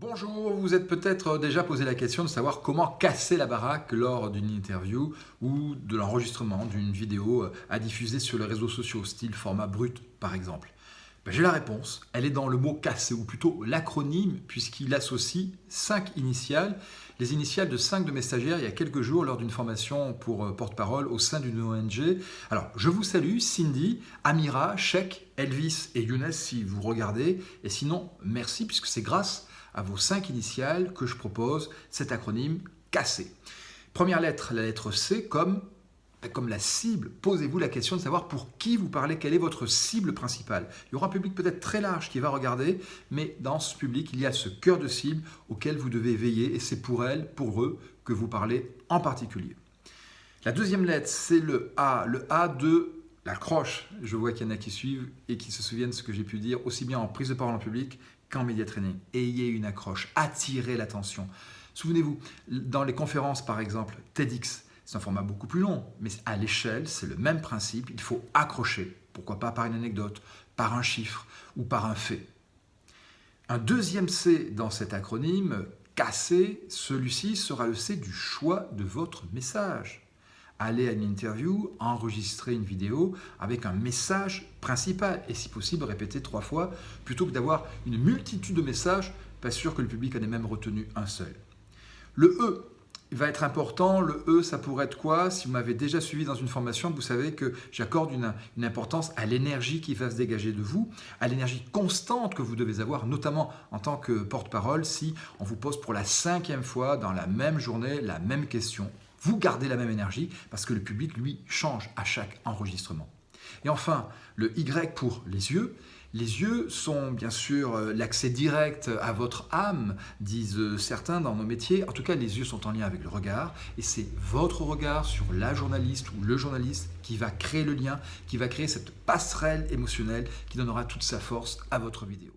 Bonjour, vous êtes peut-être déjà posé la question de savoir comment casser la baraque lors d'une interview ou de l'enregistrement d'une vidéo à diffuser sur les réseaux sociaux, style format brut par exemple. J'ai la réponse, elle est dans le mot casser ou plutôt l'acronyme puisqu'il associe 5 initiales, les initiales de 5 de mes stagiaires il y a quelques jours lors d'une formation pour porte-parole au sein d'une ONG. Alors je vous salue Cindy, Amira, Sheikh, Elvis et Younes si vous regardez et sinon merci puisque c'est grâce à vos 5 initiales que je propose cet acronyme CASSER. Première lettre, la lettre C comme la cible. Posez-vous la question de savoir pour qui vous parlez, quelle est votre cible principale. Il y aura un public peut-être très large qui va regarder, mais dans ce public, il y a ce cœur de cible auquel vous devez veiller et c'est pour elle, pour eux, que vous parlez en particulier. La deuxième lettre, c'est le A de l'accroche. Je vois qu'il y en a qui suivent et qui se souviennent de ce que j'ai pu dire, aussi bien en prise de parole en public qu'en média training. Ayez une accroche, attirez l'attention. Souvenez-vous, dans les conférences par exemple, TEDx, c'est un format beaucoup plus long, mais à l'échelle, c'est le même principe, il faut accrocher. Pourquoi pas par une anecdote, par un chiffre ou par un fait. Un deuxième C dans cet acronyme, casser, celui-ci sera le C du choix de votre message. Allez à une interview, enregistrer une vidéo avec un message principal et si possible répéter 3 fois plutôt que d'avoir une multitude de messages, pas sûr que le public en ait même retenu un seul. Le E va être important, le E ça pourrait être quoi? Si vous m'avez déjà suivi dans une formation, vous savez que j'accorde une importance à l'énergie qui va se dégager de vous, à l'énergie constante que vous devez avoir, notamment en tant que porte-parole, si on vous pose pour la 5e fois dans la même journée la même question. Vous gardez la même énergie parce que le public, lui, change à chaque enregistrement. Et enfin, le Y pour les yeux. Les yeux sont bien sûr l'accès direct à votre âme, disent certains dans nos métiers. En tout cas, les yeux sont en lien avec le regard et c'est votre regard sur la journaliste ou le journaliste qui va créer le lien, qui va créer cette passerelle émotionnelle qui donnera toute sa force à votre vidéo.